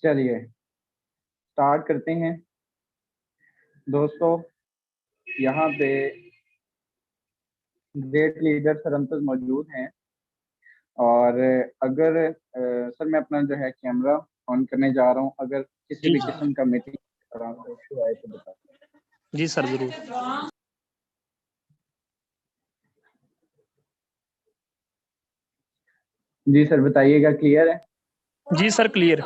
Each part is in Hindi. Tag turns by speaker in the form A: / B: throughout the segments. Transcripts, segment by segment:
A: चलिए स्टार्ट करते हैं दोस्तों। यहाँ पे ग्रेट लीडर सर हम तक मौजूद हैं और अगर सर मैं अपना जो है कैमरा ऑन करने जा रहा हूँ, अगर किसी भी किस्म का मीटिंग इशू आए तो बता।
B: जी सर जरूर।
A: जी सर बताइएगा, क्लियर है?
B: जी सर क्लियर।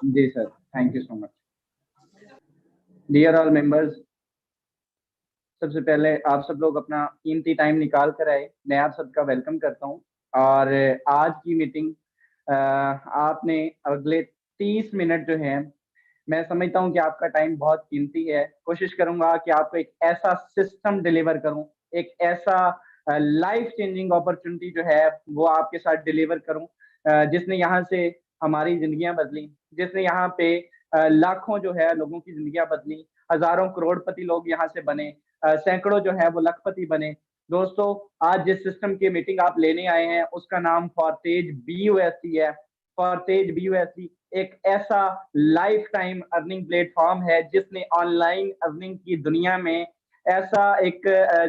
A: जी sir, thank you so much. Dear all members, सबसे पहले आप सब लोग अपना कीमती टाइम निकाल कर आए, मैं आप सबका वेलकम करता हूं। और आज की मीटिंग आपने अगले 30 मिनट जो है, मैं समझता हूं कि आपका टाइम बहुत कीमती है। कोशिश करूंगा कि आपको एक ऐसा सिस्टम डिलीवर करूं, एक ऐसा लाइफ चेंजिंग अपॉर्चुनिटी जो है वो आपके साथ डिलीवर करूं, जिसने यहाँ से हमारी जिंदगियां बदली, जिसने यहाँ पे लाखों जो है लोगों की जिंदगियां बदली, हजारों करोड़पति लोग यहाँ से बने, सैकड़ों जो है वो लखपति बने। दोस्तों, आज जिस सिस्टम की मीटिंग आप लेने आए हैं उसका नाम फॉरतेज BUSD है। फॉरतेज BUSD एक ऐसा लाइफ टाइम अर्निंग प्लेटफॉर्म है जिसने ऑनलाइन अर्निंग की दुनिया में ऐसा एक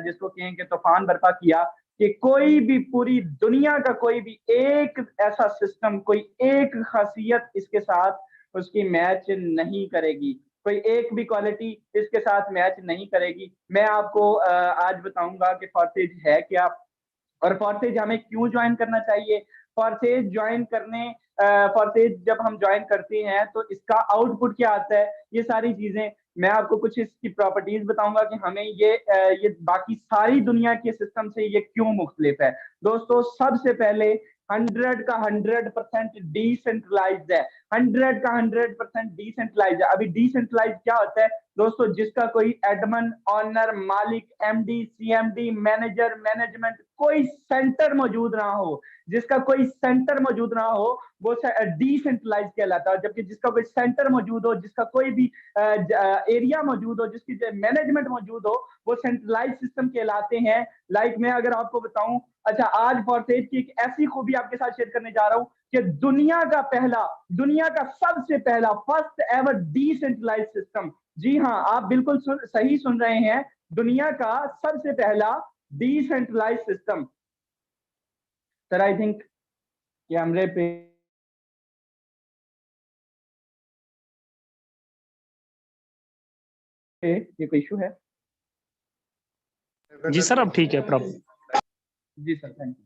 A: जिसको कहें कि तूफान बर्पा किया कि कोई भी पूरी दुनिया का कोई भी एक ऐसा सिस्टम, कोई एक खासियत इसके साथ उसकी मैच नहीं करेगी, कोई एक भी क्वालिटी इसके साथ मैच नहीं करेगी। मैं आपको आज बताऊंगा कि फॉरतेज है क्या और फॉरतेज हमें क्यों ज्वाइन करना चाहिए। फॉरतेज ज्वाइन करने फॉरतेज जब हम ज्वाइन करते हैं तो इसका आउटपुट क्या आता है, ये सारी चीजें मैं आपको कुछ इसकी प्रॉपर्टीज बताऊंगा कि हमें ये बाकी सारी दुनिया के सिस्टम से ये क्यों मुख्तलिफ है। दोस्तों, सबसे पहले 100 का 100% डिसेंट्रलाइज्ड है। 100 का 100% डिसेंट्रलाइज्ड है। अभी डिसेंट्रलाइज्ड क्या होता है दोस्तों? जिसका कोई एडमन, ऑनर, मालिक, MD, CMD, मैनेजर, मैनेजमेंट कोई सेंटर मौजूद ना हो, जिसका कोई सेंटर मौजूद ना हो वो डिसेंट्रलाइज कहलाता है। जबकि जिसका कोई सेंटर मौजूद हो, जिसका कोई भी एरिया मौजूद हो, जिसकी मैनेजमेंट मौजूद हो, वो सेंट्रलाइज सिस्टम कहलाते हैं। लाइक मैं अगर आपको बताऊं, अच्छा आज फॉरतेज की एक ऐसी खूबी आपके साथ शेयर करने जा रहा हूं कि दुनिया का सबसे पहला फर्स्ट एवर डिसेंट्रलाइज सिस्टम, जी हाँ आप बिल्कुल सही सुन रहे हैं, दुनिया का सबसे पहला decentralise system. Sir I think कैमरे पे ये कोई इशू है?
B: जी सर अब ठीक है प्रॉब्लम।
A: जी सर थैंक यू।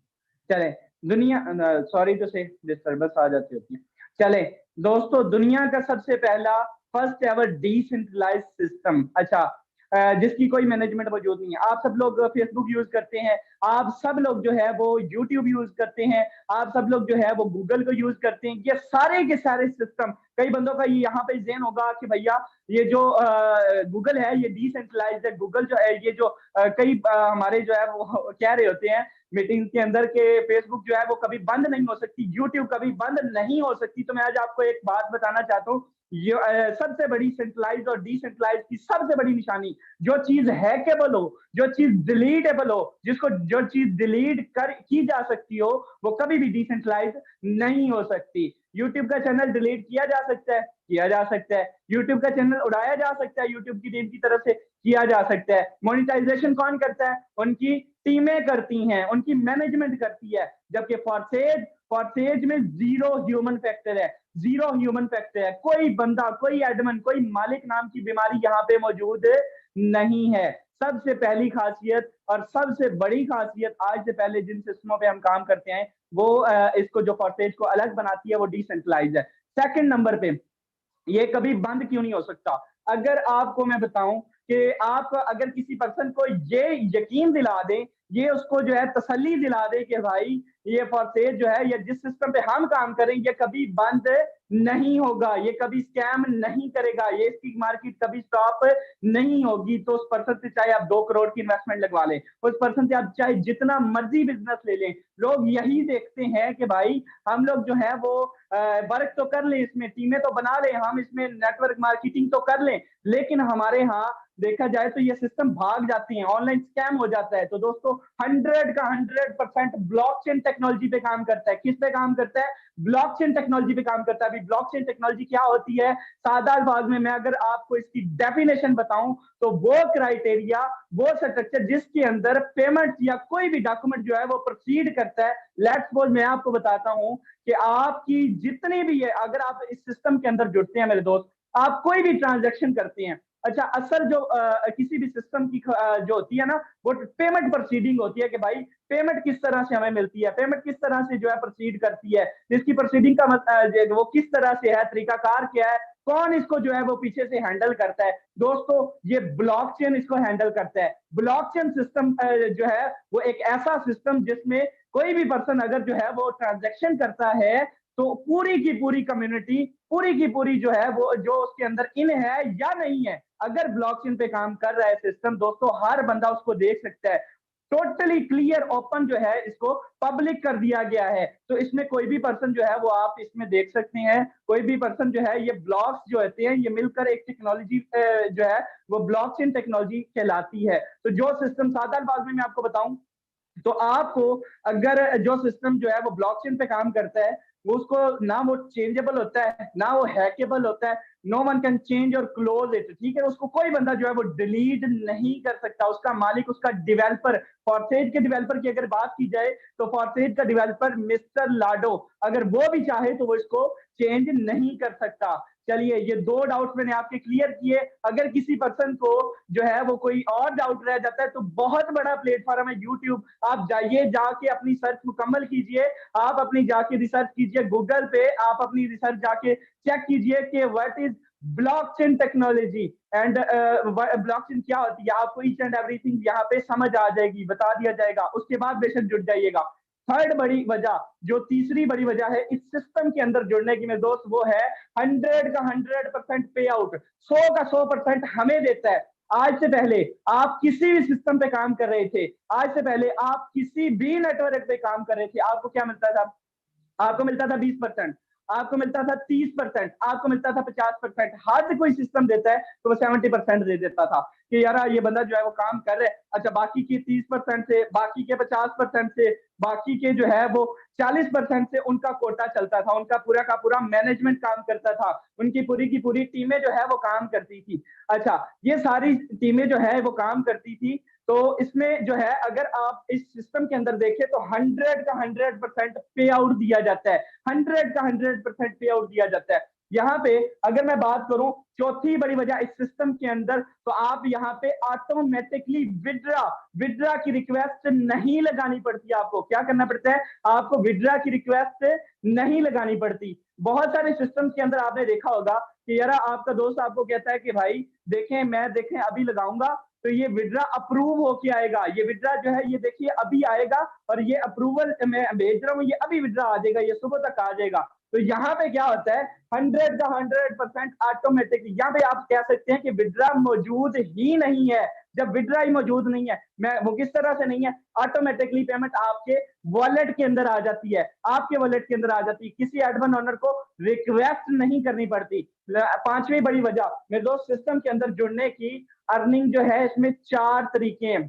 A: चले दुनिया, सॉरी टू से डिस्टर्बेंस आ जाती होती है। चले दोस्तों, दुनिया का सबसे पहला फर्स्ट एवर डिसेंट्रलाइज सिस्टम, अच्छा जिसकी कोई मैनेजमेंट मौजूद नहीं है। आप सब लोग फेसबुक यूज करते हैं, आप सब लोग जो है वो यूट्यूब यूज करते हैं, आप सब लोग जो है वो गूगल को यूज करते हैं। ये सारे के सारे सिस्टम, कई बंदों का ये यहाँ पे ज़हन होगा कि भैया ये जो गूगल है ये डिसेंट्रलाइज्ड है। गूगल जो है ये जो कई हमारे जो है वो कह रहे होते हैं मीटिंग के अंदर के फेसबुक जो है वो कभी बंद नहीं हो सकती, यूट्यूब कभी बंद नहीं हो सकती। तो मैं आज आपको एक बात बताना चाहता हूँ, ये सबसे बड़ी सेंट्रलाइज और डिसेंट्रलाइज की सबसे बड़ी निशानी, जो चीज हैकेबल हो, जो चीज डिलीटेबल हो, जो चीज डिलीट कर की जा सकती हो, वो कभी भी डिसेंट्रलाइज नहीं हो सकती। यूट्यूब का चैनल डिलीट किया जा सकता है, किया जा सकता है। यूट्यूब का चैनल उड़ाया जा सकता है, यूट्यूब की टीम की तरफ से किया जा सकता है। मोनेटाइजेशन कौन करता है? उनकी टीमें करती हैं, उनकी मैनेजमेंट करती है। जबकि फॉरतेज में जीरो ह्यूमन फैक्टर है, जीरो ह्यूमन फैक्टर है। कोई बंदा, कोई एडमन, कोई मालिक नाम की बीमारी यहाँ पे मौजूद नहीं है। सबसे पहली खासियत और सबसे बड़ी खासियत, आज से पहले जिन सिस्टमों पे हम काम करते हैं वो इसको जो फॉरतेज को अलग बनाती है वो डिसेंट्रलाइज है। सेकंड नंबर पे, ये कभी बंद क्यों नहीं हो सकता? अगर आपको मैं बताऊं कि आप अगर किसी पर्सन को ये यकीन दिला दें, ये उसको जो है तसल्ली दिला दे कि भाई ये फॉरतेज जो है, ये जिस सिस्टम पे हम काम करें ये कभी बंद नहीं होगा, ये कभी स्कैम नहीं करेगा, ये इसकी मार्केट कभी स्टॉप नहीं होगी, तो उस पर्सन से चाहे आप 2 करोड़ की इन्वेस्टमेंट लगवा लें, उस पर्सन से आप चाहे जितना मर्जी बिजनेस ले लें, लोग यही देखते हैं कि भाई हम लोग जो है वो वर्क तो कर लें, इसमें टीमें तो बना लें, हम इसमें नेटवर्क मार्केटिंग तो कर लें, लेकिन हमारे यहाँ देखा जाए तो ये सिस्टम भाग जाती है, ऑनलाइन स्कैम हो जाता है। तो दोस्तों, 100 का 100% ब्लॉकचेन टेक्नोलॉजी पे काम करता है। किस पे काम करता है? ब्लॉकचेन टेक्नोलॉजी पे काम करता है। अभी ब्लॉकचेन टेक्नोलॉजी क्या होती है, सादा अल्फाज में मैं अगर आपको इसकी डेफिनेशन बताऊं तो वो क्राइटेरिया, वो स्ट्रक्चर जिसके अंदर पेमेंट या कोई भी डॉक्यूमेंट जो है वो प्रोसीड करता है। लेट्स सपोज मैं आपको बताता हूं कि आपकी जितनी भी है, अगर आप इस सिस्टम के अंदर जुड़ते हैं मेरे दोस्त, आप कोई भी ट्रांजैक्शन करते हैं, अच्छा असल जो किसी भी सिस्टम की जो होती है ना, वो पेमेंट प्रोसीडिंग होती है कि भाई पेमेंट किस तरह से हमें मिलती है, पेमेंट किस तरह से जो है प्रोसीड करती है, इसकी प्रोसीडिंग का वो किस तरह से है, तरीकाकार क्या है, कौन इसको जो है वो पीछे से हैंडल करता है। दोस्तों ये ब्लॉकचेन इसको हैंडल करता है। ब्लॉकचेन सिस्टम जो है वो एक ऐसा सिस्टम जिसमें कोई भी पर्सन अगर जो है वो ट्रांजैक्शन करता है तो पूरी की पूरी कम्युनिटी, पूरी की पूरी जो है वो जो उसके अंदर इन है या नहीं है, अगर ब्लॉकचेन पे काम कर रहा है सिस्टम, दोस्तों हर बंदा उसको देख सकता है। टोटली क्लियर ओपन जो है इसको पब्लिक कर दिया गया है, तो इसमें कोई भी पर्सन जो है वो आप इसमें देख सकते हैं, कोई भी पर्सन जो है, ये ब्लॉक्स जो होते हैं ये मिलकर एक टेक्नोलॉजी जो है वो ब्लॉकचेन टेक्नोलॉजी कहलाती है। तो जो सिस्टम सादा अल्फाज में मैं आपको बताऊं तो आपको अगर जो सिस्टम जो है वो ब्लॉकचेन पे काम करता है, वो उसको ना वो चेंजेबल होता है, ना वो हैकेबल होता है, नो वन कैन चेंज और क्लोज इट, ठीक है, उसको कोई बंदा जो है वो डिलीट नहीं कर सकता। उसका मालिक, उसका डेवलपर, फॉरसेज के डेवलपर की अगर बात की जाए तो फॉरसेज का डेवलपर मिस्टर लाडो, अगर वो भी चाहे तो वो इसको चेंज नहीं कर सकता। चलिए ये दो डाउट्स मैंने आपके क्लियर किए। अगर किसी पर्सन को जो है वो कोई और डाउट रह जाता है तो बहुत बड़ा प्लेटफॉर्म है यूट्यूब, आप जाइए, जाके अपनी सर्च मुकम्मल कीजिए, आप अपनी जाके रिसर्च कीजिए गूगल पे, आप अपनी रिसर्च जाके चेक कीजिए कि what is blockchain technology and blockchain क्या होती है, आपको ईच एंड एवरीथिंग यहाँ पे समझ आ जाएगी, बता दिया जाएगा। उसके बाद बेशक जुड़ जाइएगा। थर्ड बड़ी वजह, जो तीसरी बड़ी वजह है इस सिस्टम के अंदर जुड़ने की मेरे दोस्त, वो है 100 का 100% पे आउट, 100 का 100% हमें देता है। आज से पहले आप किसी भी सिस्टम पे काम कर रहे थे, आज से पहले आप किसी भी नेटवर्क पे काम कर रहे थे, आपको क्या मिलता था? आपको मिलता था 20%, आपको मिलता था 30%, आपको मिलता था 50%। हर कोई सिस्टम देता है तो वो 70% दे देता था कि यार ये बंदा जो है वो काम कर रहा है। अच्छा बाकी की 30% से, बाकी के 50% से, बाकी के जो है वो 40% से उनका कोटा चलता था, उनका पूरा का पूरा मैनेजमेंट काम करता था, उनकी पूरी की पूरी टीमें जो है वो काम करती थी। अच्छा ये सारी टीमें जो है वो काम करती थी, तो इसमें जो है अगर आप इस सिस्टम के अंदर देखें तो 100 का 100% पे आउट दिया जाता है, 100 का 100% पे आउट दिया जाता है। यहाँ पे अगर मैं बात करूं चौथी बड़ी वजह इस सिस्टम के अंदर, तो आप यहाँ पे ऑटोमेटिकली विड्रा की रिक्वेस्ट नहीं लगानी पड़ती। आपको क्या करना पड़ता है? आपको विड्रा की रिक्वेस्ट नहीं लगानी पड़ती। बहुत सारे सिस्टम के अंदर आपने देखा होगा कि यार आपका दोस्त आपको कहता है कि भाई देखें अभी लगाऊंगा तो ये विड्रा अप्रूव होके आएगा, ये विड्रा जो है ये देखिए अभी आएगा और ये अप्रूवल मैं भेज रहा हूँ, ये अभी विड्रा आ जाएगा, ये सुबह तक आ जाएगा। तो यहाँ पे क्या होता है 100 का 100% ऑटोमेटिकली, यहाँ पे आप कह सकते हैं कि विड्रा मौजूद ही नहीं है। जब विड्रा ही मौजूद नहीं है, मैं वो किस तरह से नहीं है, ऑटोमेटिकली पेमेंट आपके वॉलेट के अंदर आ जाती है, आपके वॉलेट के अंदर आ जाती है, किसी एडमिन ओनर को रिक्वेस्ट नहीं करनी पड़ती। पांचवी बड़ी वजह मेरे दोस्त सिस्टम के अंदर जुड़ने की, अर्निंग जो है इसमें 4 तरीके हैं।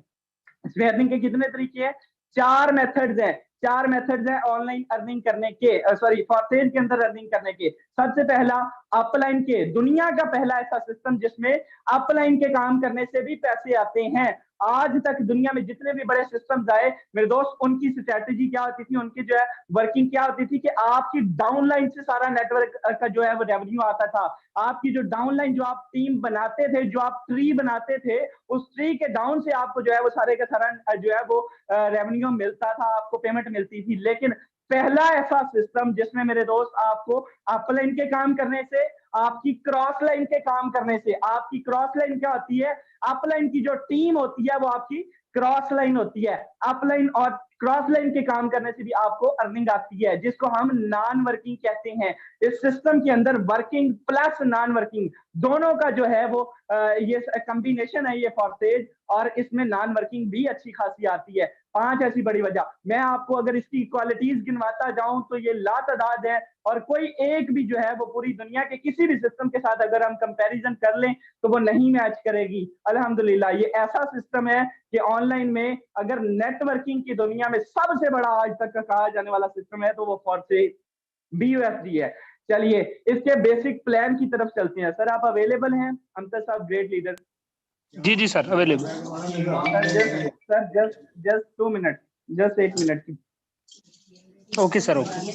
A: इसमें अर्निंग के कितने तरीके हैं? 4 मेथड्स हैं, 4 मेथड्स हैं ऑनलाइन अर्निंग करने के, सॉरी फॉरसेज के अंदर अर्निंग करने के। सबसे पहला अपलाइन के, दुनिया का पहला ऐसा सिस्टम जिसमें अपलाइन के काम करने से भी पैसे आते हैं। आज तक दुनिया में जितने भी बड़े सिस्टम्स आए मेरे दोस्त, उनकी स्ट्रेटेजी क्या होती थी, उनकी जो है वर्किंग क्या होती थी कि आपकी डाउनलाइन से सारा नेटवर्क का जो है वो रेवेन्यू आता था। आपकी जो डाउनलाइन, जो आप टीम बनाते थे, जो आप ट्री बनाते थे, उस ट्री के डाउन से आपको जो है वो सारे का सारा जो है वो रेवेन्यू मिलता था, आपको पेमेंट मिलती थी। लेकिन पहला ऐसा सिस्टम जिसमें मेरे दोस्त आपको अपलाइन के काम करने से, आपकी क्रॉस लाइन के काम करने से, आपकी क्रॉस लाइन क्या होती है, अपलाइन की जो टीम होती है वो आपकी क्रॉस लाइन होती है। अपलाइन और क्रॉस लाइन के काम करने से भी आपको अर्निंग आती है, जिसको हम नॉन वर्किंग कहते हैं। इस सिस्टम के अंदर वर्किंग प्लस नॉन वर्किंग दोनों का जो है वो ये कॉम्बिनेशन है, ये फॉरसेज, और इसमें नॉन वर्किंग भी अच्छी खासी आती है। 5 ऐसी बड़ी वजह, मैं आपको अगर इसकी क्वालिटीज गिनवाता जाऊं तो ये लातादाद है। और कोई एक भी जो है वो पूरी दुनिया के किसी भी सिस्टम के साथ अगर हम कंपैरिजन कर लें तो वो नहीं मैच करेगी। अल्हम्दुलिल्लाह ये ऐसा सिस्टम है कि ऑनलाइन में अगर नेटवर्किंग की दुनिया में सबसे बड़ा आज तक का कहा जाने वाला सिस्टम है तो वो फॉर्सेज BUSD है। चलिए इसके बेसिक प्लान की तरफ चलते हैं। सर आप अवेलेबल हैं? अमता साहब ग्रेट लीडर।
B: जी sir available.
A: Sir just 2 minute, just 1 minute की।
B: Okay sir okay.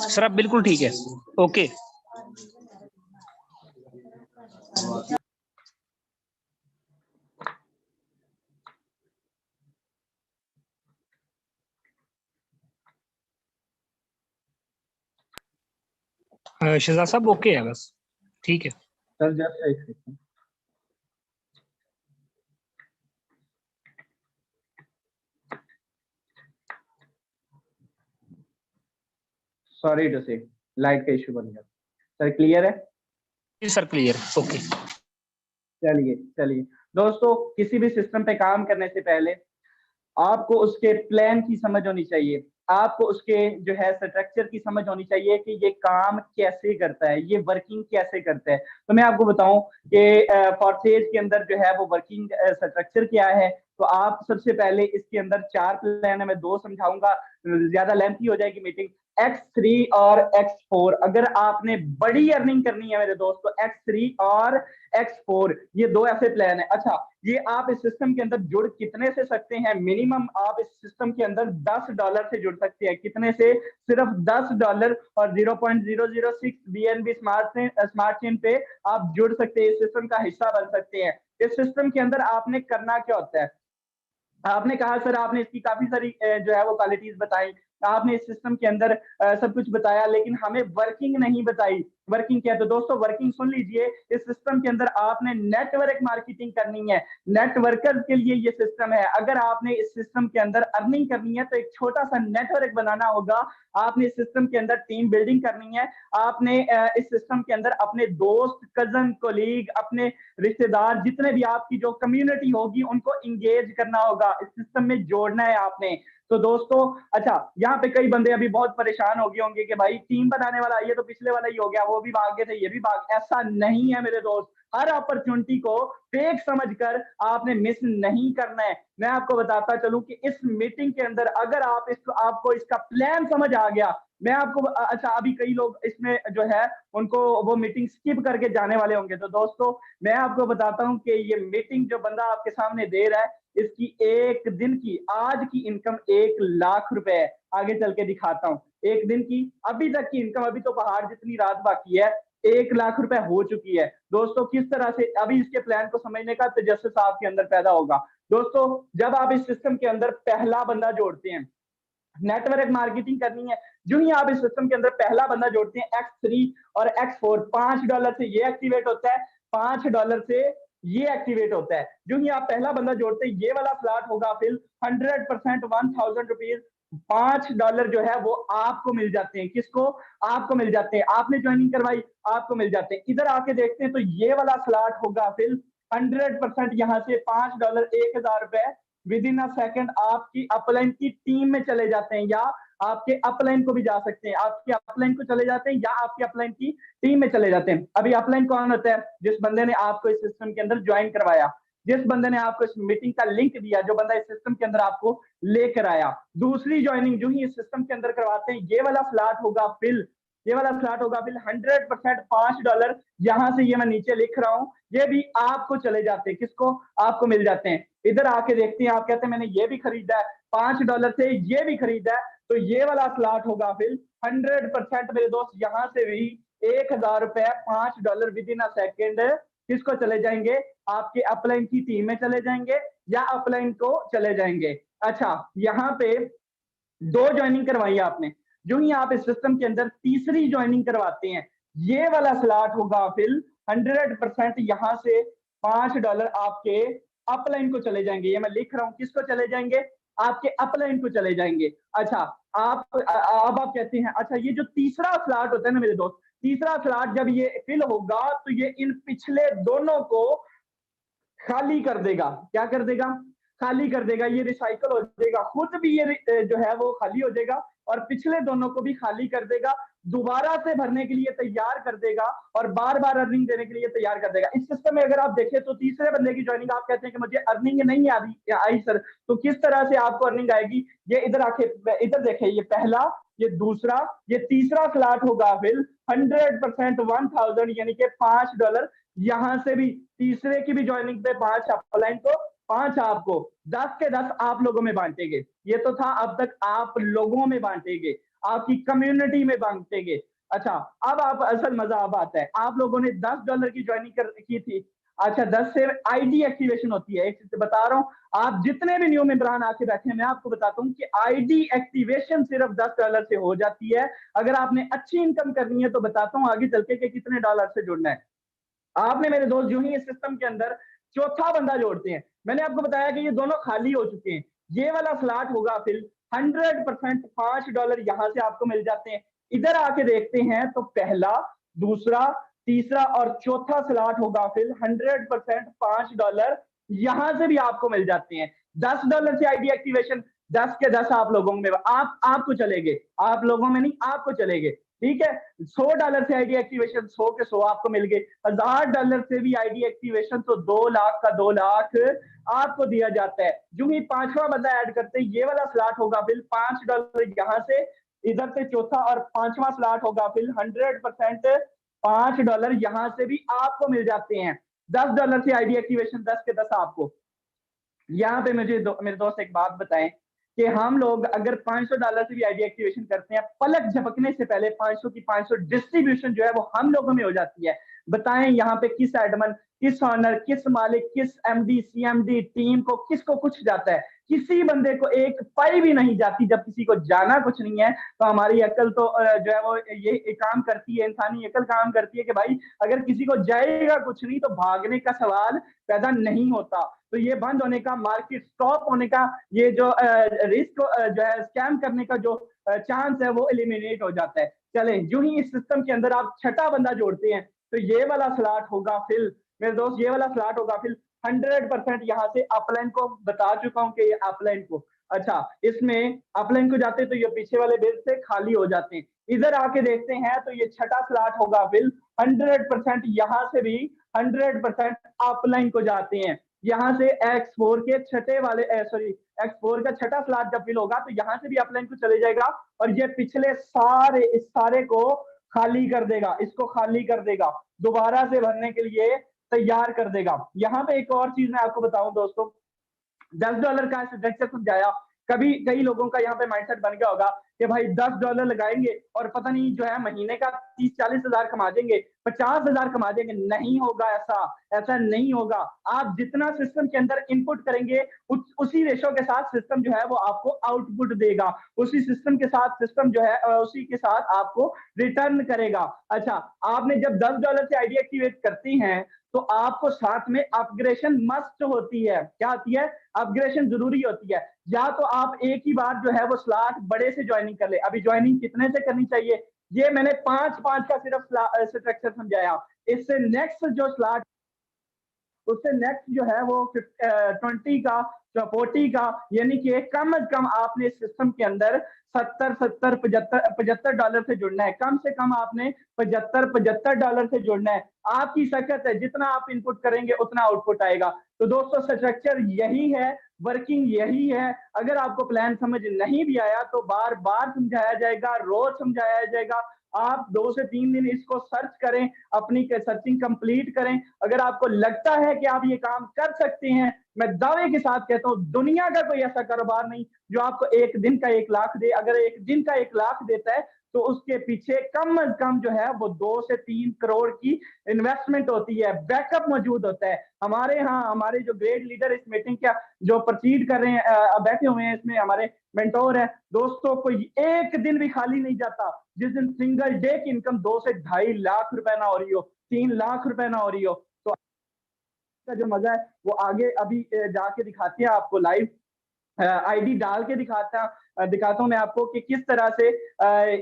B: सर आप बिल्कुल ठीक है। ओके शहजाद साहब ओके है बस ठीक है।
A: Sir just 1 second. Sorry to say light का इशू बन गया। सर क्लियर है?
B: जी सर क्लियर ओके।
A: चलिए चलिए दोस्तों, किसी भी सिस्टम पे काम करने से पहले आपको उसके प्लान की समझ होनी चाहिए, आपको उसके जो है स्ट्रक्चर की समझ होनी चाहिए कि ये काम कैसे करता है, ये वर्किंग कैसे करता है। तो मैं आपको बताऊं कि फॉर्सेज के अंदर जो है वो वर्किंग स्ट्रक्चर क्या है। तो आप सबसे पहले इसके अंदर 4 प्लान है, मैं 2 समझाऊंगा, ज्यादा लेंथी हो जाएगी मीटिंग। X3 और X4, अगर आपने बड़ी अर्निंग करनी है मेरे दोस्त तो X3 और X4 ये 2 ऐसे प्लान है। अच्छा ये आप इस सिस्टम के अंदर जुड़ कितने से सकते हैं? मिनिमम आप इस सिस्टम के अंदर $10 से जुड़ सकते हैं। कितने से? सिर्फ $10 और 0.006 BNB स्मार्ट चेन पे आप जुड़ सकते हैं, इस सिस्टम का हिस्सा बन सकते हैं। इस सिस्टम के अंदर आपने करना क्या होता है? आपने कहा सर आपने इसकी काफी सारी जो है वो क्वालिटीज बताई, आपने इस सिस्टम के अंदर सब कुछ बताया, लेकिन हमें वर्किंग नहीं बताई। वर्किंग क्या है? तो दोस्तों वर्किंग सुन लीजिए, इस सिस्टम के अंदर आपने नेटवर्क मार्केटिंग करनी है, नेटवर्कर के लिए ये सिस्टम है। अगर आपने इस सिस्टम के अंदर अर्निंग करनी है तो एक छोटा सा नेटवर्क बनाना होगा, आपने इस सिस्टम के अंदर टीम बिल्डिंग करनी है, आपने इस सिस्टम के अंदर अपने दोस्त, कजन, कोलीग, अपने रिश्तेदार, जितने भी आपकी जो कम्युनिटी होगी उनको इंगेज करना होगा, इस सिस्टम में जोड़ना है आपने। तो दोस्तों अच्छा यहाँ पे कई बंदे अभी बहुत परेशान हो गए होंगे कि भाई टीम बनाने वाला ये तो पिछले वाला ही हो गया, वो भी भाग गए थे ये भी भाग। ऐसा नहीं है मेरे दोस्त, हर अपॉर्चुनिटी को फेक समझकर आपने मिस नहीं करना है। मैं आपको बताता चलूं कि इस मीटिंग के अंदर अगर आपको इसका प्लान समझ आ गया, मैं आपको अच्छा अभी कई लोग इसमें जो है उनको वो मीटिंग स्किप करके जाने वाले होंगे। तो दोस्तों मैं आपको बताता हूं कि ये मीटिंग जो बंदा आपके सामने दे रहा है इसकी एक दिन की आज की इनकम 1,00,000 रुपए है। आगे चल के दिखाता हूँ एक दिन की अभी तक की इनकम, अभी तो पहाड़ जितनी रात बाकी है, 1,00,000 रुपए हो चुकी है। दोस्तों किस तरह से अभी इसके प्लान को समझने का तजस्सुस आपके अंदर पैदा होगा। दोस्तों जब आप इस सिस्टम के अंदर पहला बंदा जोड़ते हैं, नेटवर्क मार्केटिंग करनी है, जो ही आप इस सिस्टम के अंदर पहला बंदा जोड़ते हैं X3 और X4, $5 से ये एक्टिवेट होता है, $5 से ये एक्टिवेट होता है। जो ही आप पहला बंदा जोड़ते हैं ये वाला स्लॉट होगा फिर 100% 1000 रुपीज, $5 जो है वो आपको मिल जाते हैं। किसको? आपको मिल जाते हैं, आपने ज्वाइनिंग करवाई आपको मिल जाते हैं। इधर आके देखते हैं तो ये वाला स्लॉट होगा फिर 100% यहाँ से $5 1,000 विद इन अ सेकंड आपकी अपलाइन की टीम में चले जाते हैं, या आपके अपलाइन को भी जा सकते हैं, आपके अपलाइन को चले जाते हैं या आपके अपलाइन की टीम में चले जाते हैं। अभी अपलाइन कौन होता है? जिस बंदे ने आपको इस सिस्टम के अंदर ज्वाइन करवाया, जिस बंदे ने आपको इस मीटिंग का लिंक दिया, जो बंदा इस सिस्टम के अंदर आपको लेकर आया। दूसरी ज्वाइनिंग जो ही इस सिस्टम के अंदर करवाते हैं ये वाला स्लॉट होगा फिल, ये वाला स्लॉट होगा फिर 100% $5 यहां से ये मैं नीचे लिख रहा हूं, ये भी आपको चले जाते हैं। किसको? आपको मिल जाते हैं। इधर आके देखते हैं, आप कहते हैं मैंने ये भी खरीदा है, $5 से ये भी खरीदा है, तो ये वाला स्लॉट होगा फिर 100% मेरे दोस्त यहां से भी 1,000 रुपए $5 विद इन अ सेकेंड किसको चले जाएंगे? आपके अपलाइन की टीम में चले जाएंगे या अपलाइन को चले जाएंगे। अच्छा यहाँ पे 2 ज्वाइनिंग करवाई आपने, जो ही आप इस सिस्टम के अंदर तीसरी ज्वाइनिंग करवाते हैं ये वाला स्लॉट होगा फिर 100% यहां से $5 आपके अपलाइन को चले जाएंगे। ये मैं लिख रहा हूं, किसको चले जाएंगे? आपके अपलाइन को चले जाएंगे। अच्छा आप अब आप कहते हैं अच्छा ये जो तीसरा स्लॉट होता है ना मेरे दोस्त, तीसरा स्लॉट जब ये फिल होगा तो ये इन पिछले दोनों को खाली कर देगा। क्या कर देगा? खाली कर देगा। ये रिसाइकल हो जाएगा, खुद भी ये जो है वो खाली हो जाएगा और पिछले दोनों को भी खाली कर देगा, दोबारा से भरने के लिए तैयार कर देगा और बार बार अर्निंग देने के लिए तैयार कर देगा। इस सिस्टम में अगर आप देखें तो तीसरे बंदे की ज्वाइनिंग, आप कहते हैं कि मुझे अर्निंग नहीं आई सर, तो किस तरह से आपको अर्निंग आएगी? ये इधर आके इधर देखें, ये पहला, ये दूसरा, ये तीसरा स्लॉट होगा फिर 100% 1000 यानी कि $5। यहां से भी तीसरे की भी ज्वाइनिंग पे 5 अपलाइन को, 5 आपको, 10 के 10 आप लोगों में बांटेंगे। ये तो था अब तक आप लोगों में बांटेंगे, आपकी कम्युनिटी में बांटेंगे। अच्छा, अब आप असल मजा अब आता है, आप लोगों ने $10 की ज्वाइनिंग की थी। अच्छा, 10 से आईडी एक्टिवेशन होती है। एक चीज बता रहा हूँ, आप जितने भी न्यू मेंबरान आके बैठे हैं, मैं आपको बताता हूँ कि आईडी एक्टिवेशन सिर्फ $10 से हो जाती है। अगर आपने अच्छी इनकम करनी है तो बताता हूँ आगे चल के कि कितने डॉलर से जुड़ना है। आपने मेरे दोस्त जो ही इस सिस्टम के अंदर चौथा बंदा जोड़ते हैं, मैंने आपको बताया कि ये दोनों खाली हो चुके हैं, ये वाला स्लॉट होगा फिर 100% $5 यहां से आपको मिल जाते हैं। इधर आके देखते हैं तो पहला, दूसरा, तीसरा और चौथा स्लॉट होगा फिर 100% $5 यहां से भी आपको मिल जाते हैं। $10 से आईडी एक्टिवेशन, 10 के 10 आप लोगों में, आपको चलेंगे, आप लोगों में नहीं, आपको चलेंगे। ठीक है, $100 से आईडी एक्टिवेशन, 100 के 100 आपको मिल गए। $1000 से भी आईडी एक्टिवेशन, तो 2 लाख का 2 लाख आपको दिया जाता है। जो ही पांचवा बंदा ऐड करते हैं, ये वाला स्लॉट होगा फिर $5 यहां से, इधर से चौथा और पांचवा स्लॉट होगा फिर 100% $5 यहां से भी आपको मिल जाते हैं। $10 से आईडी एक्टिवेशन, 10 के 10 आपको। यहाँ पे मुझे मेरे दोस्त एक बात बताएं कि हम लोग अगर $500 से भी आईडी एक्टिवेशन करते हैं, पलक झपकने से पहले 500 की 500 डिस्ट्रीब्यूशन जो है वो हम लोगों में हो जाती है। बताएं यहाँ पे किस एडमन, किस ऑनर, किस मालिक, किस एमडी, सीएमडी टीम को, किसको कुछ जाता है? किसी बंदे को एक पाई भी नहीं जाती। जब किसी को जाना कुछ नहीं है तो हमारी अकल तो जो है वो ये काम करती है, इंसानी अकल काम करती है कि भाई अगर किसी को जाएगा कुछ नहीं तो भागने का सवाल पैदा नहीं होता। तो ये बंद होने का, मार्केट स्टॉप होने का, ये जो रिस्क जो है स्कैम करने का जो चांस है वो एलिमिनेट हो जाता है। चले, जो ही इस सिस्टम के अंदर आप छठा बंदा जोड़ते हैं तो ये वाला स्लॉट होगा फिर मेरे दोस्त, ये वाला स्लॉट होगा फिर 100% यहाँ से अपलाइन को बता चुका हूँ कि ये अपलाइन को, अच्छा इसमें अपलाइन को जाते हैं तो ये पीछे वाले बिल से खाली हो जाते हैं। इधर आके देखते हैं तो ये छठा स्लॉट होगा फिर 100% यहाँ से भी 100% अपलाइन को जाते हैं। यहाँ से X4 के छठे वाले सॉरी X4 का छठा स्लॉट जब फिल होगा तो यहाँ से भी अपलाइन को चले जाएगा और ये पिछले सारे, इस सारे को खाली कर देगा, इसको खाली कर देगा, दोबारा से भरने के लिए तैयार कर देगा। यहाँ पे एक और चीज मैं आपको बताऊं दोस्तों, $10 का स्ट्रक्चर समझाया। कभी कई लोगों का यहाँ पे माइंडसेट बन गया होगा कि भाई $10 लगाएंगे और पता नहीं जो है महीने का 30-40 हजार कमा देंगे, 50 हजार कमा देंगे। नहीं होगा ऐसा, ऐसा नहीं होगा। आप जितना सिस्टम के अंदर इनपुट करेंगे उसी रेशो के साथ सिस्टम जो है वो आपको आउटपुट देगा, उसी सिस्टम के साथ सिस्टम जो है उसी के साथ आपको रिटर्न करेगा। अच्छा, आपने जब $10 से आईडी एक्टिवेट करती हैं तो आपको साथ में अपग्रेडेशन मस्ट होती है। क्या होती है? अपग्रेडेशन जरूरी होती है। या तो आप एक ही बार जो है वो स्लॉट बड़े से ज्वाइनिंग कर ले। अभी ज्वाइनिंग कितने से करनी चाहिए? ये मैंने 5-5 का सिर्फ स्ट्रक्चर समझाया। इससे नेक्स्ट जो स्लॉट, उससे नेक्स्ट जो है वो 20 का, 40 का, यानी कि कम से कम आपने इस सिस्टम के अंदर 75 डॉलर से जुड़ना है। कम से कम आपने 75 डॉलर से जुड़ना है। आपकी शकत है, जितना आप इनपुट करेंगे उतना आउटपुट आएगा। तो दोस्तों स्ट्रक्चर यही है, वर्किंग यही है। अगर आपको प्लान समझ नहीं भी आया तो बार बार समझाया जाएगा, रोज समझाया जाएगा। आप 2 से 3 दिन इसको सर्च करें, अपनी सर्चिंग कंप्लीट करें। अगर आपको लगता है कि आप ये काम कर सकते हैं, मैं दावे के साथ कहता हूं दुनिया का कोई ऐसा कारोबार नहीं जो आपको एक दिन का 1 लाख दे। अगर एक दिन का 1 लाख देता है तो उसके पीछे कम से कम जो है वो 2 से 3 करोड़ की इन्वेस्टमेंट होती है, बैकअप मौजूद होता है। हमारे यहाँ हमारे जो ग्रेड लीडर इस मीटिंग का जो प्रोसीड कर रहे हैं, बैठे हुए हैं, इसमें हमारे मेंटोर है दोस्तों, कोई एक दिन भी खाली नहीं जाता जिस दिन सिंगल डे की इनकम 2 से 2.5 लाख रुपए ना हो रही हो, 3 लाख रुपए ना हो रही हो। तो का जो मजा है वो आगे अभी जाके दिखाते हैं आपको लाइव, आईडी डाल के दिखाता दिखाता हूँ मैं आपको कि किस तरह से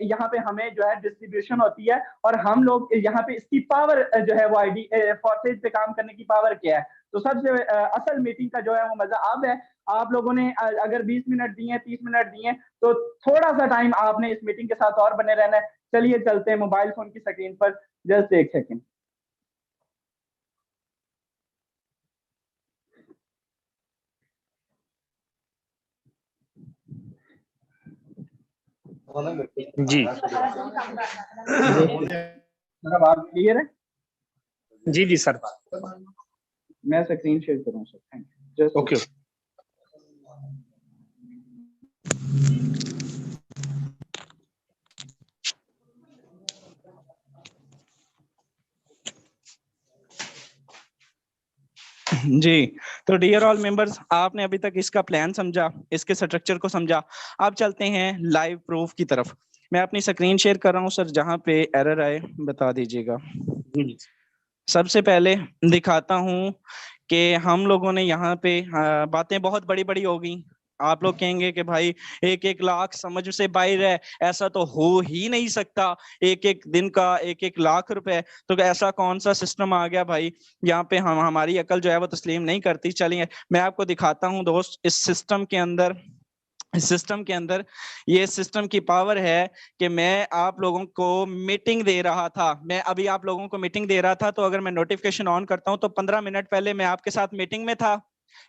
A: यहाँ पे हमें जो है डिस्ट्रीब्यूशन होती है और हम लोग यहाँ पे इसकी पावर जो है वो आईडी फोर्सेज पे काम करने की पावर क्या है। तो सबसे असल मीटिंग का जो है वो मजा अब है। आप लोगों ने अगर 20 मिनट दिए, 30 मिनट दिए, तो थोड़ा सा टाइम आपने इस मीटिंग के साथ और बने रहना है। चलिए चलते हैं मोबाइल फोन की स्क्रीन पर, जस्ट एक सेकेंड।
B: जी
A: मेरा बात क्लियर है?
B: जी जी सर।
A: मैं स्क्रीन शेयर करूँ sir? Thank you. Just
B: okay.
C: जी, तो डियर ऑल मेंबर्स, आपने अभी तक इसका प्लान समझा, इसके स्ट्रक्चर को समझा। अब चलते हैं लाइव प्रूफ की तरफ। मैं अपनी स्क्रीन शेयर कर रहा हूं सर, जहां पे एरर आए बता दीजिएगा। सबसे पहले दिखाता हूं कि हम लोगों ने यहाँ पे बातें बहुत बड़ी बड़ी हो गई। आप लोग कहेंगे कि भाई 1-1 लाख समझ से बाहर है, ऐसा तो हो ही नहीं सकता, 1-1 दिन का 1-1 लाख रुपए, तो ऐसा कौन सा सिस्टम आ गया भाई, यहाँ पे हम हमारी अकल जो है वो तस्लीम नहीं करती। चलिए मैं आपको दिखाता हूँ दोस्त, इस सिस्टम के अंदर ये सिस्टम की पावर है कि मैं आप लोगों को मीटिंग दे रहा था। मैं अभी आप लोगों को मीटिंग दे रहा था, तो अगर मैं नोटिफिकेशन ऑन करता हूं तो 15 मिनट पहले मैं आपके साथ मीटिंग में था।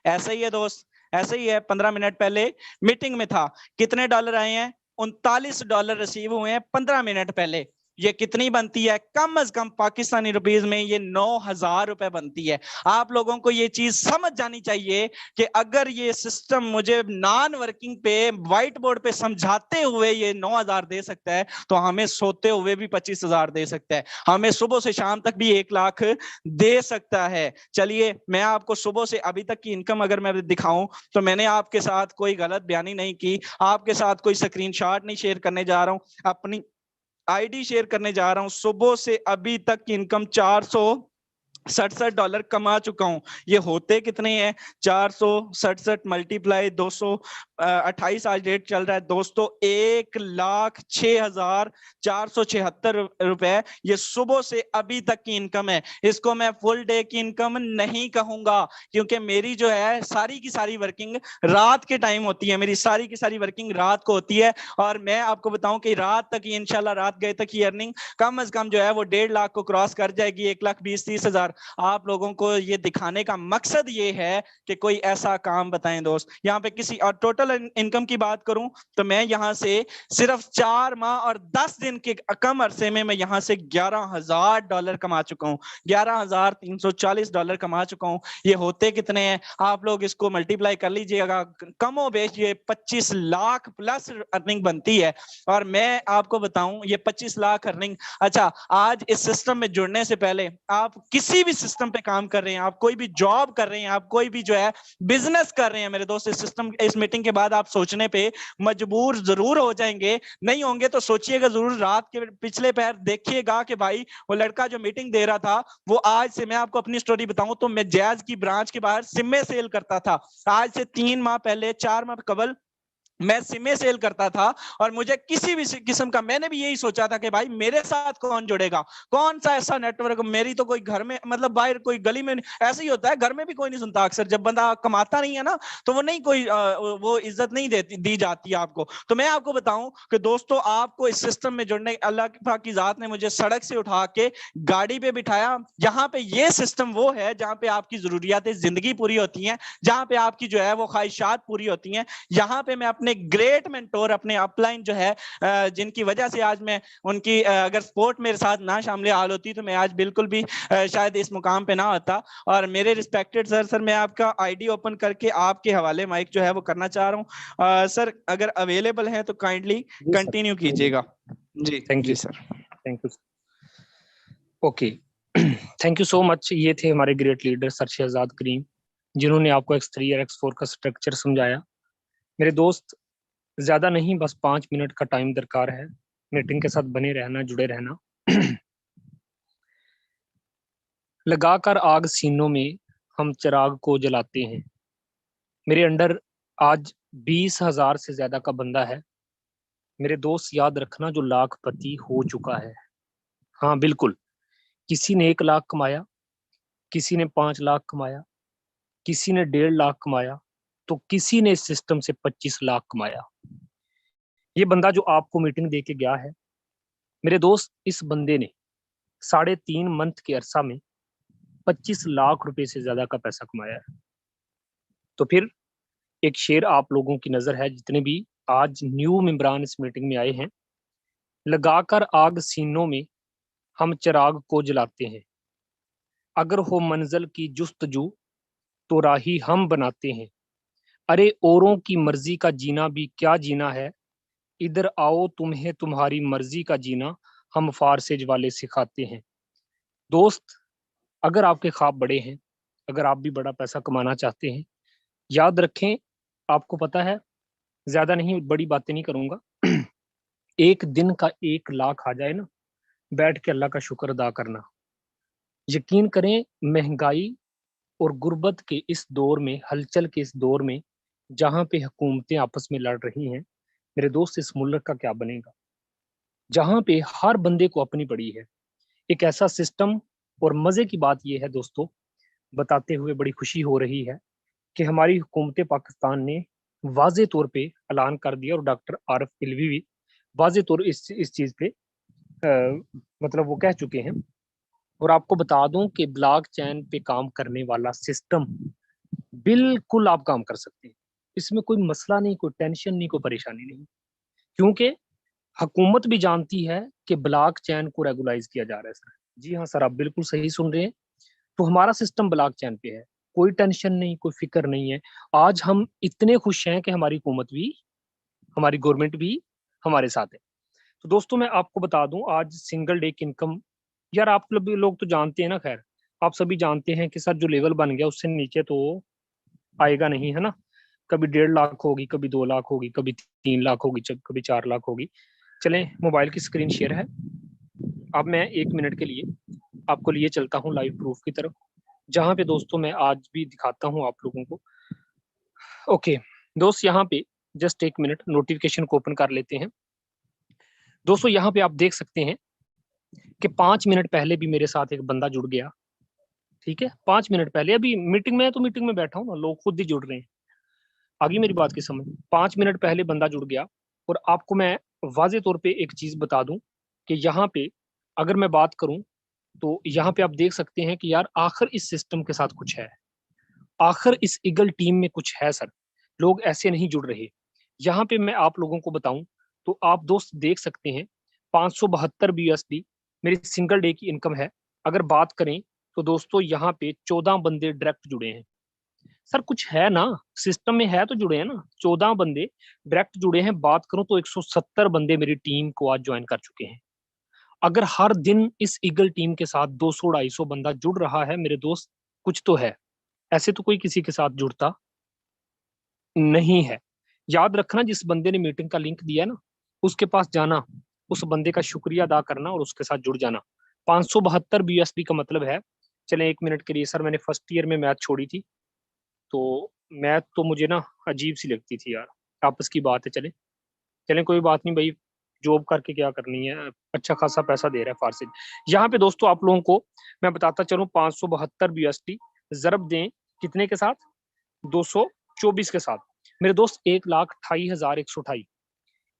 C: ऐसा ही है दोस्त, ऐसे ही है, 15 मिनट पहले मीटिंग में था। कितने डॉलर आए हैं? $39 रिसीव हुए हैं 15 मिनट पहले। ये कितनी बनती है? कम से कम पाकिस्तानी रुपीस में ये 9,000 रुपए बनती है। आप लोगों को ये चीज समझ जानी चाहिए कि अगर ये सिस्टम मुझे नॉन वर्किंग पे व्हाइट बोर्ड पे समझाते हुए ये 9,000 दे सकता है, तो हमें सोते हुए भी 25,000 दे सकता है, हमें सुबह से शाम तक भी 1 लाख दे सकता है। चलिए मैं आपको सुबह से अभी तक की इनकम अगर मैं दिखाऊं, तो मैंने आपके साथ कोई गलत बयानी नहीं की, आपके साथ कोई स्क्रीनशॉट नहीं शेयर करने जा रहा हूं, अपनी आईडी शेयर करने जा रहा हूं। सुबह से अभी तक की इनकम $467 कमा चुका हूं। ये होते कितने हैं? 467 मल्टीप्लाई 228 आज डेट चल रहा है दोस्तों, 1,06,476 रुपए ये सुबह से अभी तक की इनकम है। इसको मैं फुल डे की इनकम नहीं कहूंगा, क्योंकि मेरी जो है सारी की सारी वर्किंग रात के टाइम होती है, मेरी सारी की सारी वर्किंग रात को होती है। और मैं आपको बताऊं कि रात तक, इंशाल्लाह रात गए तक की अर्निंग कम से कम जो है वो 1.5 लाख को क्रॉस कर जाएगी, 1,20,30,000। आप लोगों को ये दिखाने का मकसद ये है कि कोई ऐसा काम बताएं दोस्त। यहाँ पे किसी और टोटल इनकम की बात करूं तो मैं यहाँ से सिर्फ 4 माह और 10 दिन के कम अरसे में मैं यहाँ से $11,000 कमा चुका हूँ, $11,340 कमा चुका हूँ। ये होते कितने हैं? आप लोग इसको मल्टीप्लाई कर लीजिएगा, कमो बेश ये 25 लाख प्लस अर्निंग बनती है। और मैं आपको बताऊं ये 25 लाख अर्निंग, अच्छा आज इस सिस्टम में जुड़ने से पहले आप किसी भी सिस्टम पे काम कर रहे हैं, आप कोई भी जॉब कर रहे हैं, आप कोई भी जो है बिजनेस कर रहे हैं, मेरे दोस्त इस सिस्टम, इस मीटिंग के बाद आप सोचने पे मजबूर जरूर हो जाएंगे। नहीं होंगे तो सोचिएगा जरूर, रात के पिछले पैर देखिएगा कि भाई वो लड़का जो मीटिंग दे रहा था वो आज से, मैं आपको अपनी स्टोरी बताऊं तो मैं जैज की ब्रांच के बाहर सिम सेल करता था। आज से 3 माह पहले, 4 माह कबल मैं सिमे सेल करता था, और मुझे किसी भी किस्म का, मैंने भी यही सोचा था कि भाई मेरे साथ कौन जुड़ेगा, कौन सा ऐसा नेटवर्क, मेरी तो कोई घर में मतलब बाहर कोई गली में, ऐसे ही होता है घर में भी कोई नहीं सुनता अक्सर, जब बंदा कमाता नहीं है ना तो वो नहीं कोई वो इज्जत नहीं दी जाती है आपको। तो मैं आपको बताऊं कि दोस्तों आपको इस सिस्टम में जुड़ने, अल्लाह पाक की जात ने मुझे सड़क से उठा के गाड़ी पे बिठाया। यहाँ पे ये सिस्टम वो है जहाँ पे आपकी जरूरियातें जिंदगी पूरी होती हैं, जहाँ पे आपकी जो है वो ख्वाहिशात पूरी होती हैं। यहाँ पे मैं अपने ग्रेट मेंटोर, अपने अपलाइन जो है जिनकी वजह से आज मैं उनकी, अगर स्पोर्ट मेरे साथ ना शामिल हाल होती तो मैं आज बिल्कुल भी शायद इस मुकाम पे ना होता। और मेरे रिस्पेक्टेड सर मैं आपका आईडी ओपन करके आपके हवाले माइक जो है वो करना चाह रहा हूँ। सर अगर अवेलेबल है तो काइंडली कंटिन्यू कीजिएगा। जी
B: thank you
C: sir.
B: Thank you. Okay, thank you so much. ये थे हमारे great leader sir Shahzad Karim, जिन्होंने आपको X3 और X4 का स्ट्रक्चर समझाया। मेरे दोस्त ज्यादा नहीं, बस 5 मिनट का टाइम दरकार है, मीटिंग के साथ बने रहना, जुड़े रहना। लगाकर आग सीनों में हम चिराग को जलाते हैं। मेरे अंडर आज 20,000 से ज्यादा का बंदा है मेरे दोस्त, याद रखना, जो लाखपति हो चुका है। हाँ बिल्कुल, किसी ने 1 लाख कमाया, किसी ने 5 लाख कमाया, किसी ने 1.5 लाख कमाया, तो किसी ने इस सिस्टम से 25 लाख कमाया। ये बंदा जो आपको मीटिंग दे के गया है मेरे दोस्त, इस बंदे ने 3.5 मंथ के अरसा में 25 लाख रुपए से ज्यादा का पैसा कमाया है। तो फिर एक शेर आप लोगों की नजर है, जितने भी आज न्यू मेंबरान इस मीटिंग में आए हैं। लगाकर आग सीनों में हम चिराग को जलाते हैं, अगर हो मंजिल की जुस्तजू तो राही हम बनाते हैं। अरे औरों की मर्जी का जीना भी क्या जीना है, इधर आओ तुम्हें तुम्हारी मर्जी का जीना हम फारसेज वाले सिखाते हैं। दोस्त, अगर आपके ख्वाब बड़े हैं, अगर आप भी बड़ा पैसा कमाना चाहते हैं, याद रखें, आपको पता है, ज्यादा नहीं, बड़ी बातें नहीं करूंगा। एक दिन का 1 लाख आ जाए ना, बैठ के अल्लाह का शुक्र अदा करना। यकीन करें, महंगाई और गुर्बत के इस दौर में, हलचल के इस दौर में, जहां पे हुकूमतें आपस में लड़ रही हैं, मेरे दोस्त, इस मुल्क का क्या बनेगा, जहां पे हर बंदे को अपनी पड़ी है एक ऐसा सिस्टम। और मजे की बात यह है दोस्तों, बताते हुए बड़ी खुशी हो रही है कि हमारी हुकूमत पाकिस्तान ने वाजे तौर पे ऐलान कर दिया, और डॉक्टर आरिफ अलवी भी वाजे तौर इस चीज पे मतलब वो कह चुके हैं। और आपको बता दूं कि ब्लॉक चेन पे काम करने वाला सिस्टम बिल्कुल आप काम कर सकते हैं, इसमें कोई मसला नहीं, कोई टेंशन नहीं, कोई परेशानी नहीं, क्योंकि हुकूमत भी जानती है कि ब्लॉक चेन को रेगुलाइज किया जा रहा है सर। जी हाँ सर, आप बिल्कुल सही सुन रहे हैं। तो हमारा सिस्टम ब्लॉक चेन पे है, कोई टेंशन नहीं, कोई फिक्र नहीं है। आज हम इतने खुश हैं कि हमारी हुकूमत भी, हमारी गवर्नमेंट भी हमारे साथ है। तो दोस्तों, मैं आपको बता दूं, आज सिंगल डे की इनकम, यार आप लोग तो जानते हैं ना, खैर आप सभी जानते हैं कि सर जो लेवल बन गया उससे नीचे तो आएगा नहीं, है ना। कभी 1.5 लाख होगी, कभी 2 लाख होगी, कभी 3 लाख होगी, कभी 4 लाख होगी। चलें, मोबाइल की स्क्रीन शेयर है। अब मैं 1 मिनट के लिए आपको लिए चलता हूँ लाइव प्रूफ की तरफ, जहां पे दोस्तों मैं आज भी दिखाता हूँ आप लोगों को। ओके दोस्त, यहाँ पे जस्ट 1 मिनट नोटिफिकेशन को ओपन कर लेते हैं। दोस्तों यहाँ पे आप देख सकते हैं कि 5 मिनट पहले भी मेरे साथ एक बंदा जुड़ गया। ठीक है, 5 मिनट पहले, अभी मीटिंग में है तो मीटिंग में बैठा हूँ ना, लोग खुद ही जुड़ रहे हैं। आगे मेरी बात की समझ, 5 मिनट पहले बंदा जुड़ गया। और आपको मैं वाजे तौर पे एक चीज बता दूं कि यहाँ पे अगर मैं बात करूं, तो यहाँ पे आप देख सकते हैं कि यार आखिर इस सिस्टम के साथ कुछ है, आखिर इस ईगल टीम में कुछ है सर। लोग ऐसे नहीं जुड़ रहे। यहाँ पे मैं आप लोगों को बताऊं तो आप दोस्त देख सकते हैं 572 BUSD मेरी सिंगल डे की इनकम है। अगर बात करें तो दोस्तों यहाँ पे 14 बंदे डायरेक्ट जुड़े हैं। सर कुछ है ना, सिस्टम में है तो जुड़े हैं ना, 14 बंदे डायरेक्ट जुड़े हैं। बात करूं तो 170 बंदे मेरी टीम को आज ज्वाइन कर चुके हैं। अगर हर दिन इस ईगल टीम के साथ 200-250 बंदा जुड़ रहा है मेरे दोस्त, कुछ तो है, ऐसे तो कोई किसी के साथ जुड़ता नहीं है। याद रखना, जिस बंदे ने मीटिंग का लिंक दिया है ना, उसके पास जाना, उस बंदे का शुक्रिया अदा करना और उसके साथ जुड़ जाना। 572 BUSD का मतलब है, चले 1 मिनट के लिए, सर मैंने फर्स्ट ईयर में मैथ छोड़ी थी, तो मैथ तो मुझे ना अजीब सी लगती थी यार, आपस की बात है। चले चले कोई बात नहीं भाई, जॉब करके क्या करनी है, अच्छा खासा पैसा दे रहा है फारसी। यहाँ पे दोस्तों आप लोगों को मैं बताता चलूं, 572 BUSD जरब दें कितने के साथ, 224 के साथ, मेरे दोस्त 1,28,128,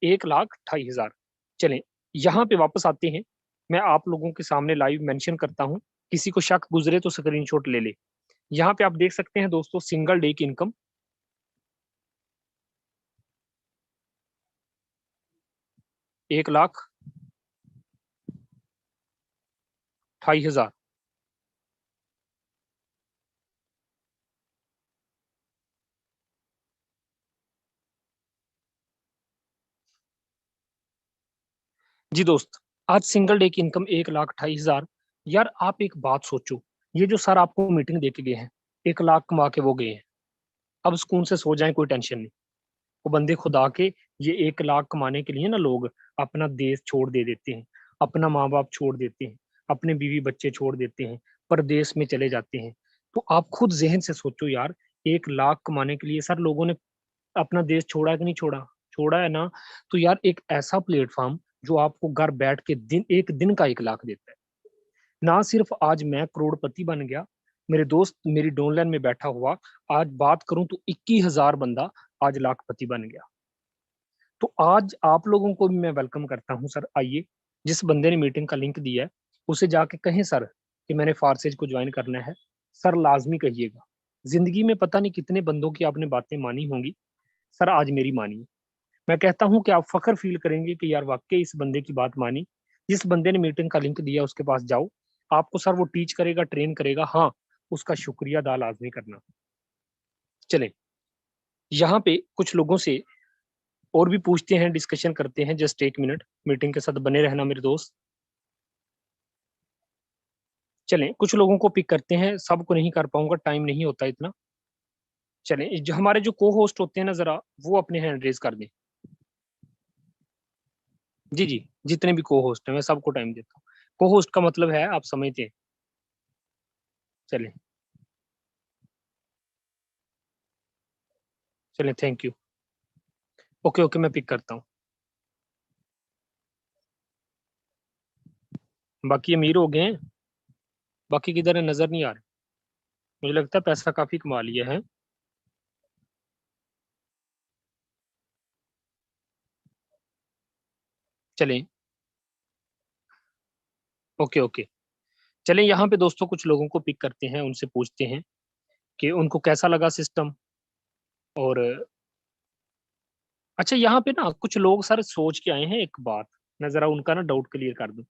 B: 1,28,000। चलें यहाँ पे वापस आते हैं, मैं आप लोगों के सामने लाइव मेंशन करता हूँ, किसी को शक गुजरे तो स्क्रीनशॉट ले ले। यहाँ पे आप देख सकते हैं दोस्तों सिंगल डे की इनकम 1,28,000। जी दोस्त, आज सिंगल डे की इनकम 1,28,000। यार आप एक बात सोचो, ये जो सर आपको मीटिंग दे के गए हैं, 1 लाख कमा के वो गए हैं, अब सुकून से सो जाएं, कोई टेंशन नहीं। वो बंदे खुदा के, ये 1 लाख कमाने के लिए ना लोग अपना देश छोड़ दे देते हैं, अपना माँ बाप छोड़ देते हैं, अपने बीवी बच्चे छोड़ देते हैं, परदेश में चले जाते हैं। तो आप खुद जहन से सोचो यार, 1 लाख कमाने के लिए सर लोगों ने अपना देश छोड़ा है कि नहीं छोड़ा, छोड़ा है ना। तो यार एक ऐसा प्लेटफॉर्म जो आपको घर बैठ के एक दिन का 1 लाख देता है। ना सिर्फ आज मैं करोड़पति बन गया, मेरे दोस्त मेरी डाउनलाइन में बैठा हुआ, आज बात करूं तो 21,000 बंदा आज लाखपति बन गया। तो आज आप लोगों को भी मैं वेलकम करता हूं सर। आइए, जिस बंदे ने मीटिंग का लिंक दिया है उसे जाके कहें सर कि मैंने फारसेज को ज्वाइन करना है। सर लाजमी कहिएगा। जिंदगी में पता नहीं कितने बंदों की आपने बातें मानी होंगी, सर आज मेरी मानिए। मैं कहता हूं कि आप फख्र फील करेंगे कि यार वाकई इस बंदे की बात मानी। जिस बंदे ने मीटिंग का लिंक दिया उसके पास जाओ, आपको सर वो टीच करेगा, ट्रेन करेगा। हाँ, उसका शुक्रिया अदा लाजमी करना। चले, यहाँ पे कुछ लोगों से और भी पूछते हैं, डिस्कशन करते हैं। जस्ट 1 मिनट, मीटिंग के साथ बने रहना मेरे दोस्त। चलें, कुछ लोगों को पिक करते हैं, सबको नहीं कर पाऊंगा, टाइम नहीं होता इतना। चलें, जो हमारे जो को होस्ट होते हैं ना, जरा वो अपने हैंड रेज कर दें। जी जी, जितने भी को होस्ट हैं मैं सबको टाइम देता हूँ। को होस्ट का मतलब है आप समझते हैं। चलें चलें, थैंक यू। ओके ओके, मैं पिक करता हूँ। बाकी अमीर हो गए हैं, बाकी किधर है नजर नहीं आ रहे। मुझे लगता है पैसा काफी कमा लिया है। चलें, ओके ओके। चलें, यहाँ पे दोस्तों कुछ लोगों को पिक करते हैं, उनसे पूछते हैं कि उनको कैसा लगा सिस्टम। और अच्छा, यहाँ पे ना कुछ लोग सर सोच के आए हैं एक बात, मैं जरा उनका ना डाउट क्लियर कर दूं।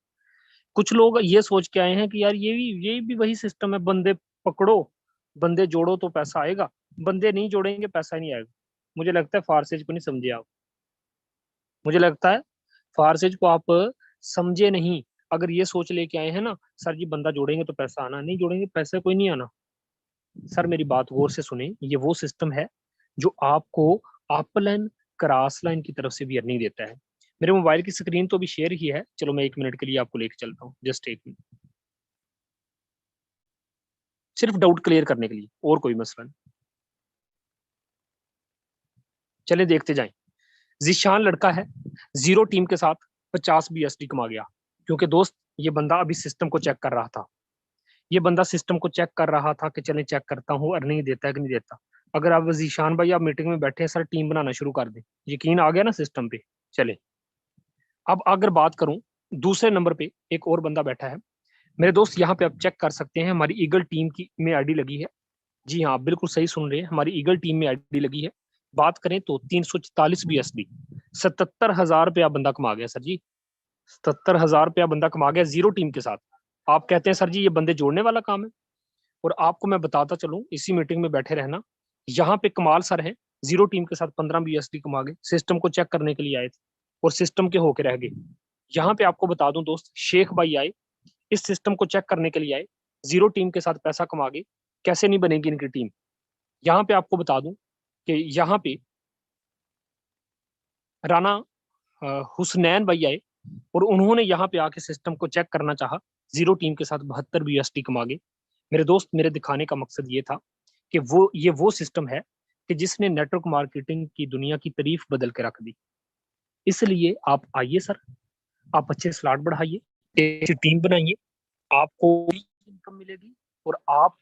B: कुछ लोग ये सोच के आए हैं कि यार ये भी वही सिस्टम है, बंदे पकड़ो, बंदे जोड़ो तो पैसा आएगा, बंदे नहीं जोड़ेंगे पैसा नहीं आएगा। मुझे लगता है फारसेज को नहीं समझे आप। मुझे लगता है फारसेज को आप समझे नहीं। अगर ये सोच लेके आए हैं ना सर जी बंदा जोड़ेंगे तो पैसा आना, नहीं जोड़ेंगे पैसा कोई नहीं आना। सर मेरी बात गौर से सुने, ये वो सिस्टम है जो आपको अपलाइन क्रॉस लाइन की तरफ से भी अर्निंग देता है। मेरे मोबाइल की स्क्रीन तो अभी शेयर ही है, चलो मैं 1 मिनट के लिए आपको लेके चलता हूँ, जस्ट 1 मिनट, सिर्फ डाउट क्लियर करने के लिए, और कोई मसला नहीं। चले देखते जाएं। जिशान लड़का है, 0 टीम के साथ 50 BSD कमा गया। क्योंकि दोस्त ये बंदा अभी सिस्टम को चेक कर रहा था, ये बंदा सिस्टम को चेक कर रहा था कि चले चेक करता हूँ अर्निंग देता है कि नहीं देता। अगर आप जीशान भाई आप मीटिंग में बैठे हैं सर, टीम बनाना शुरू कर दें, यकीन आ गया ना सिस्टम पे। चले, अब अगर बात करूं, दूसरे नंबर पे एक और बंदा बैठा है मेरे दोस्त, यहाँ पे आप चेक कर सकते हैं हमारी ईगल टीम की में आईडी लगी है। जी हाँ, आप बिल्कुल सही सुन रहे हैं, हमारी ईगल टीम में आईडी लगी है। बात करें तो 344 BSD, 77,000 रुपया बंदा कमा गया सर जी। 77,000 रुपया बंदा कमा गया 0 टीम के साथ। आप कहते हैं सर जी ये बंदे जोड़ने वाला काम है। और आपको मैं बताता चलूं, इसी मीटिंग में बैठे रहना, यहाँ पे कमाल सर है, 0 टीम के साथ 15 BSD कमा गए, सिस्टम को चेक करने के लिए आए थे और सिस्टम के होके रह गए। यहाँ पे आपको बता दूं दोस्त, शेख भाई आए, इस सिस्टम को चेक करने के लिए आए, 0 टीम के साथ पैसा कमा गए। कैसे नहीं बनेगी इनकी टीम। यहाँ पे आपको बता दूं कि यहाँ पे राना हुसनैन भाई आए और उन्होंने यहाँ पे आके सिस्टम को चेक करना चाहा, 0 टीम के साथ 72 BSD कमा गए। मेरे दोस्त, मेरे दिखाने का मकसद ये था कि वो सिस्टम है कि जिसने नेटवर्क मार्केटिंग की दुनिया की तारीफ बदल के रख दी। इसलिए आप आइए सर, आप अच्छे स्लॉट बढ़ाइए, अच्छी टीम बनाइए, आपको इनकम मिलेगी और आप